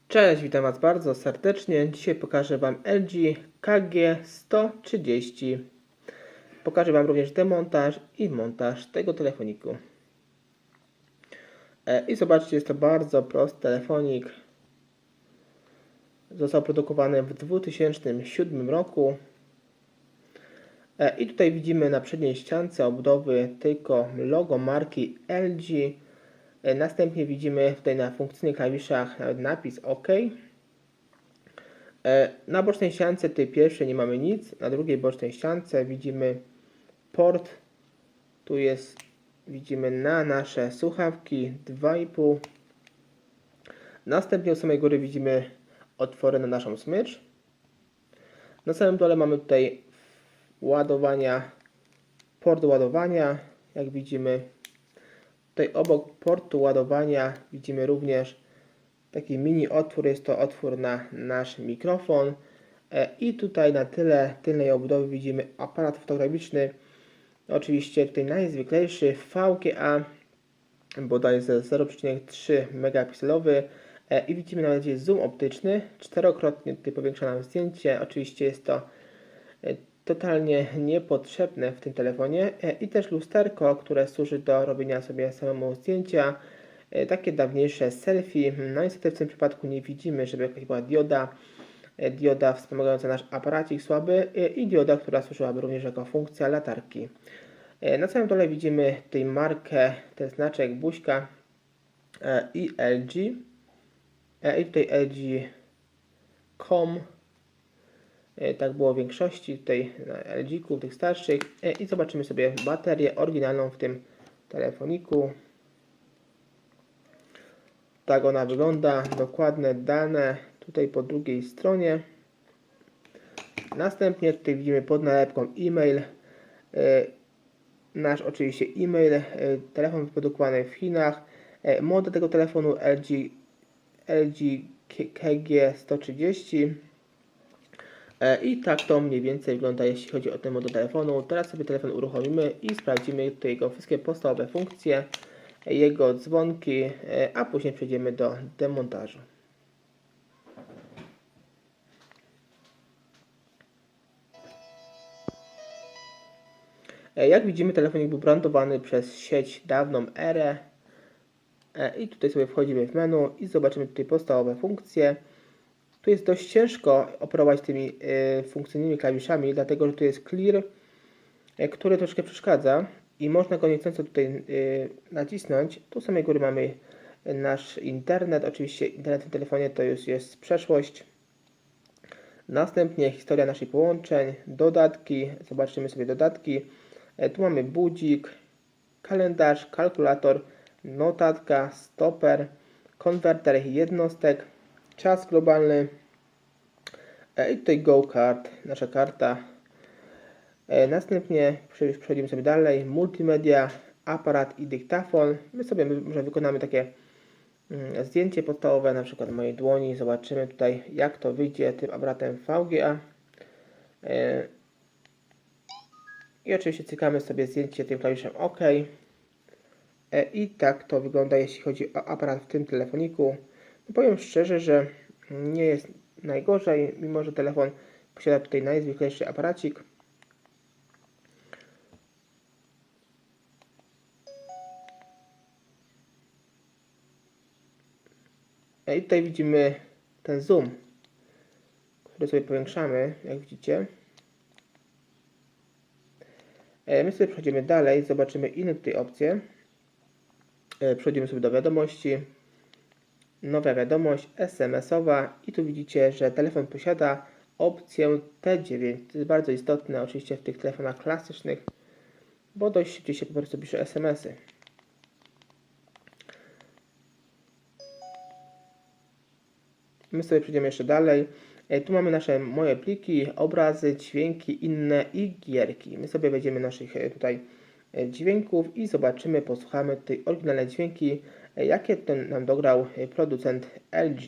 Cześć, witam Was bardzo serdecznie. Dzisiaj pokażę Wam LG KG130. Pokażę Wam również demontaż i montaż tego telefoniku. I zobaczcie, jest to bardzo prosty telefonik. Został produkowany w 2007 roku. I tutaj widzimy na przedniej ściance obudowy tylko logo marki LG. Następnie widzimy tutaj na funkcyjnych klawiszach nawet napis OK. Na bocznej ściance tej pierwszej nie mamy nic, na drugiej bocznej ściance widzimy port, tu jest, widzimy na nasze słuchawki 2,5. Następnie u samej góry widzimy otwory na naszą smycz. Na samym dole mamy tutaj ładowania, port ładowania, jak widzimy. Tutaj obok portu ładowania widzimy również taki mini otwór, jest to otwór na nasz mikrofon. I tutaj na tyle tylnej obudowy widzimy aparat fotograficzny. Oczywiście tutaj najzwyklejszy VGA, bodajże 0,3 megapikselowy. I widzimy nawet jest zoom optyczny, czterokrotnie tutaj powiększa nam zdjęcie. Oczywiście jest to totalnie niepotrzebne w tym telefonie. I też lusterko, które służy do robienia sobie samemu zdjęcia. Takie dawniejsze selfie. No niestety w tym przypadku nie widzimy, żeby jakaś była dioda wspomagająca nasz aparacik słaby i dioda, która służyłaby również jako funkcja latarki. Na samym dole widzimy tutaj markę, ten znaczek buźka i LG. I tutaj LG.com. Tak było w większości tutaj na LG-ku, tych starszych. I zobaczymy sobie baterię oryginalną w tym telefoniku. Tak ona wygląda, dokładne dane tutaj po drugiej stronie. Następnie tutaj widzimy pod nalepką e-mail. Nasz oczywiście e-mail, telefon wyprodukowany w Chinach. Model tego telefonu LG KG130. I tak to mniej więcej wygląda, jeśli chodzi o ten model telefonu. Teraz sobie telefon uruchomimy i sprawdzimy tutaj jego wszystkie podstawowe funkcje, jego dzwonki, a później przejdziemy do demontażu. Jak widzimy, telefonik był brandowany przez sieć dawną erę. I tutaj sobie wchodzimy w menu i zobaczymy tutaj podstawowe funkcje. Tu jest dość ciężko operować tymi funkcyjnymi klawiszami, dlatego że tu jest clear, który troszkę przeszkadza i można go niechcąco tutaj nacisnąć. Tu samej góry mamy nasz internet. Oczywiście internet w tym telefonie to już jest przeszłość. Następnie historia naszych połączeń, dodatki. Zobaczymy sobie dodatki. Tu mamy budzik, kalendarz, kalkulator, notatka, stoper, konwerter jednostek, czas globalny i tutaj Go Card, nasza karta. Następnie przechodzimy sobie dalej, multimedia, aparat i dyktafon. My sobie może wykonamy takie zdjęcie podstawowe, na przykład mojej dłoni. Zobaczymy tutaj, jak to wyjdzie tym aparatem VGA. I oczywiście cykamy sobie zdjęcie tym klawiszem OK. I tak to wygląda, jeśli chodzi o aparat w tym telefoniku. No powiem szczerze, że nie jest najgorzej, mimo że telefon posiada tutaj najzwyklejszy aparacik. I tutaj widzimy ten zoom, który sobie powiększamy, jak widzicie. My sobie przechodzimy dalej, zobaczymy inne tutaj opcje. Przechodzimy sobie do wiadomości. Nowa wiadomość SMS-owa i tu widzicie, że telefon posiada opcję T9. To jest bardzo istotne oczywiście w tych telefonach klasycznych, bo dość szybciej się po prostu pisze SMS-y. My sobie przejdziemy jeszcze dalej. Tu mamy nasze moje pliki, obrazy, dźwięki, inne i gierki. My sobie wejdziemy naszych tutaj dźwięków i zobaczymy, posłuchamy tutaj oryginalne dźwięki, jakie ten nam dograł producent LG.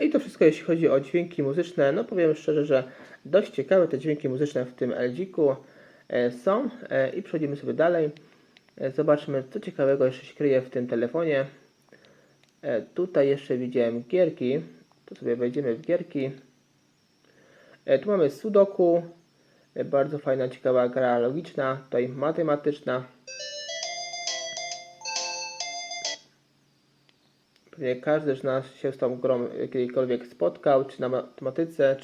I to wszystko jeśli chodzi o dźwięki muzyczne. No powiem szczerze, że dość ciekawe te dźwięki muzyczne w tym LG-ku są. I przechodzimy sobie dalej. Zobaczmy, co ciekawego jeszcze się kryje w tym telefonie. Tutaj jeszcze widziałem gierki. Tu sobie wejdziemy w gierki. Tu mamy Sudoku. Bardzo fajna, ciekawa gra logiczna. Tutaj matematyczna. Pewnie każdy z nas się z tą grą kiedykolwiek spotkał, czy na matematyce,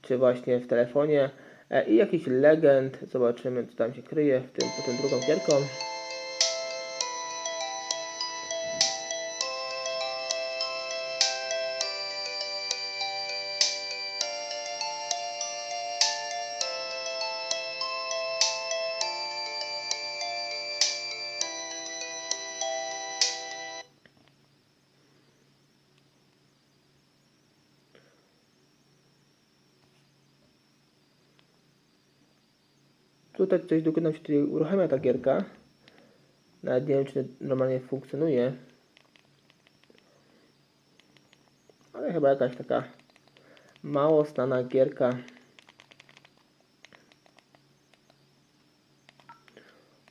czy właśnie w telefonie. I jakiś legend. Zobaczymy, co tam się kryje pod tą drugą gierką. Tutaj coś nam się tutaj uruchamia ta gierka. Nawet nie wiem, czy normalnie funkcjonuje. Ale chyba jakaś taka mało znana gierka.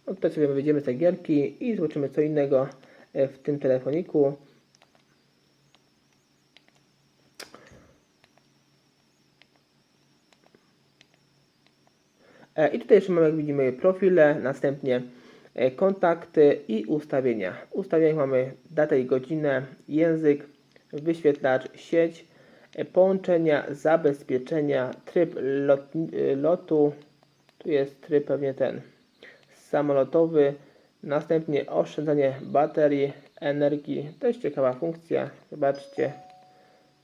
No tutaj sobie wyjdziemy z tej gierki i zobaczymy co innego w tym telefoniku. I tutaj jeszcze mamy, jak widzimy, profile, następnie kontakty i ustawienia. W ustawieniach mamy datę i godzinę, język, wyświetlacz, sieć, połączenia, zabezpieczenia, tryb lotu, tu jest tryb pewnie ten samolotowy, następnie oszczędzanie baterii, energii, to jest ciekawa funkcja, zobaczcie,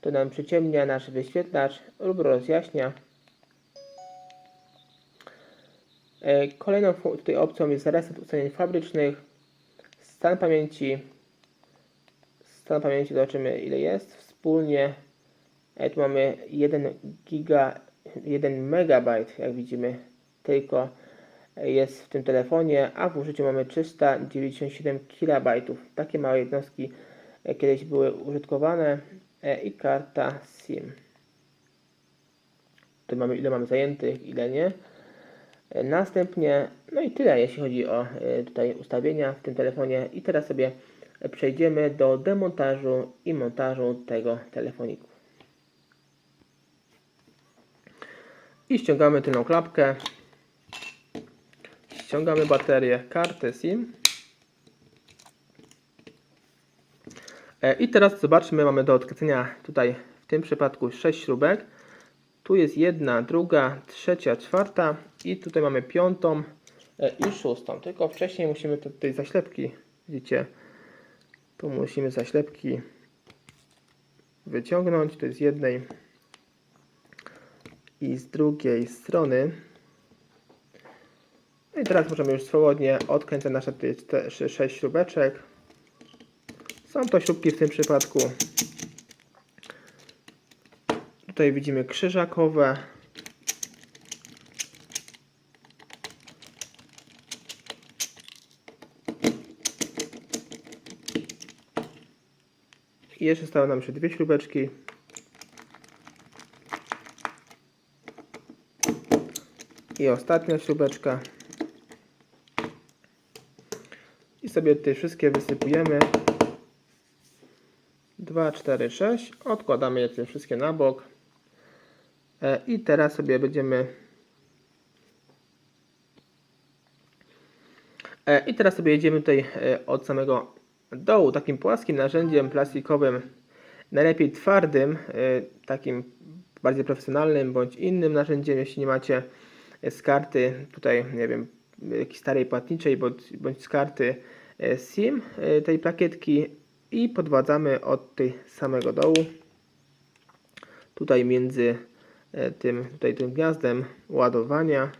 to nam przyciemnia nasz wyświetlacz lub rozjaśnia. Kolejną tutaj opcją jest reset ustawień fabrycznych, stan pamięci. Stan pamięci zobaczymy ile jest wspólnie. Tu mamy 1 megabajt, jak widzimy, tylko jest w tym telefonie, a w użyciu mamy 397 kilobajtów. Takie małe jednostki kiedyś były użytkowane i karta SIM. Tu mamy ile mamy zajętych, ile nie. Następnie, no i tyle jeśli chodzi o tutaj ustawienia w tym telefonie i teraz sobie przejdziemy do demontażu i montażu tego telefoniku. I ściągamy tylną klapkę, ściągamy baterię, kartę SIM i teraz zobaczmy, mamy do odkręcenia tutaj w tym przypadku 6 śrubek. Tu jest jedna, druga, trzecia, czwarta i tutaj mamy piątą i szóstą. Tylko wcześniej musimy tutaj zaślepki, widzicie, tu musimy zaślepki wyciągnąć. To jest z jednej i z drugiej strony. No i teraz możemy już swobodnie odkręcać nasze 6 śrubeczek. Są to śrubki w tym przypadku. Tutaj widzimy krzyżakowe. I jeszcze stały nam się dwie śrubeczki. I ostatnia śrubeczka. I sobie tutaj wszystkie wysypujemy. 2, 4, 6. Odkładamy je wszystkie na bok. I teraz sobie jedziemy tutaj od samego dołu takim płaskim narzędziem plastikowym, najlepiej twardym, takim bardziej profesjonalnym bądź innym narzędziem, jeśli nie macie z karty tutaj, nie wiem, jakiejś starej płatniczej bądź z karty SIM tej plakietki i podwadzamy od tej samego dołu tutaj między tym gniazdem ładowania.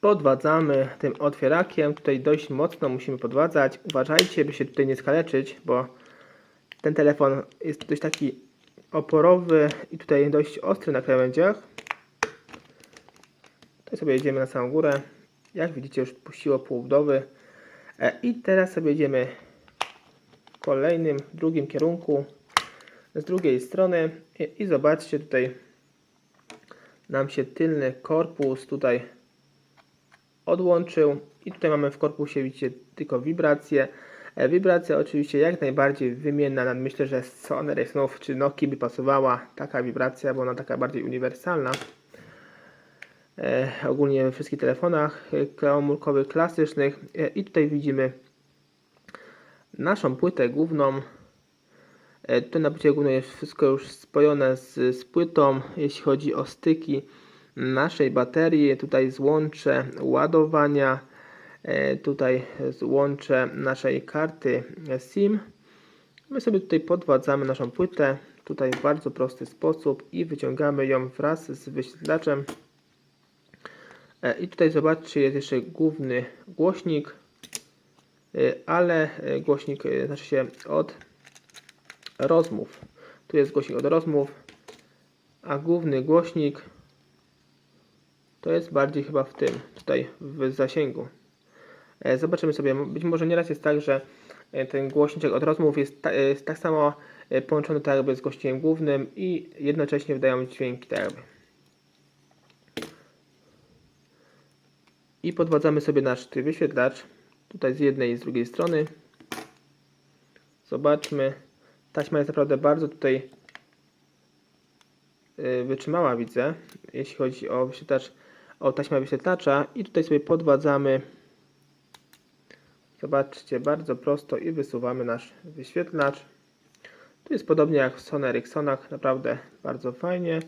Podwadzamy tym otwierakiem, tutaj dość mocno musimy podwadzać. Uważajcie, by się tutaj nie skaleczyć, bo ten telefon jest dość taki oporowy i tutaj dość ostry na krawędziach. Tutaj sobie jedziemy na samą górę. Jak widzicie, już puściło pół budowy. I teraz sobie jedziemy kolejnym, drugim kierunku, z drugiej strony i zobaczcie, tutaj nam się tylny korpus tutaj odłączył i tutaj mamy w korpusie, widzicie, tylko wibracje. Wibracja oczywiście jak najbardziej wymienna, myślę, że Sony Ericssonów czy Nokii by pasowała taka wibracja, bo ona taka bardziej uniwersalna. Ogólnie we wszystkich telefonach komórkowych klasycznych. I tutaj widzimy naszą płytę główną. Tutaj na płycie głównej jest wszystko już spojone z płytą, jeśli chodzi o styki naszej baterii. Tutaj złącze ładowania, tutaj złącze naszej karty SIM. My sobie tutaj podłączamy naszą płytę, tutaj w bardzo prosty sposób i wyciągamy ją wraz z wyświetlaczem. I tutaj zobaczcie, jest jeszcze główny głośnik, ale głośnik znaczy się od rozmów. Tu jest głośnik od rozmów, a główny głośnik to jest bardziej chyba w tym, tutaj w zasięgu. Zobaczymy sobie, być może nieraz jest tak, że ten głośniczek od rozmów jest tak samo połączony tak jakby z głośnikiem głównym i jednocześnie wydają dźwięki tak jakby. I podłączamy sobie nasz wyświetlacz tutaj z jednej i z drugiej strony. Zobaczmy, taśma jest naprawdę bardzo tutaj wytrzymała, widzę, jeśli chodzi o wyświetlacz, o taśmę wyświetlacza i tutaj sobie podłączamy. Zobaczcie, bardzo prosto i wysuwamy nasz wyświetlacz. Tu jest podobnie jak w Sony Ericssonach, naprawdę bardzo fajnie.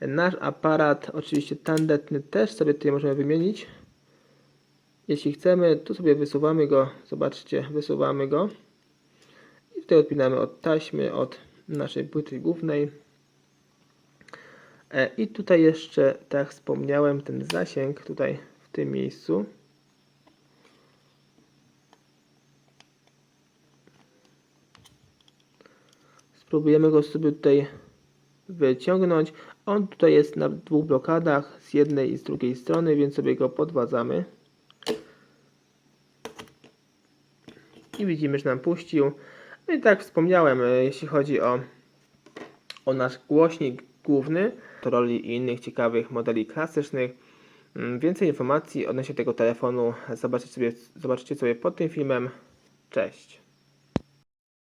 Nasz aparat oczywiście tandetny też sobie tutaj możemy wymienić. Jeśli chcemy, tu sobie wysuwamy go, zobaczcie, wysuwamy go. I tutaj odpinamy od taśmy, od naszej płyty głównej. I tutaj jeszcze, tak jak wspomniałem, ten zasięg tutaj w tym miejscu. Spróbujemy go sobie tutaj wyciągnąć. On tutaj jest na dwóch blokadach, z jednej i z drugiej strony, więc sobie go podłączamy. I widzimy, że nam puścił. No i tak jak wspomniałem, jeśli chodzi o nasz głośnik główny, Motorola i innych ciekawych modeli klasycznych. Więcej informacji odnośnie tego telefonu zobaczycie sobie pod tym filmem. Cześć!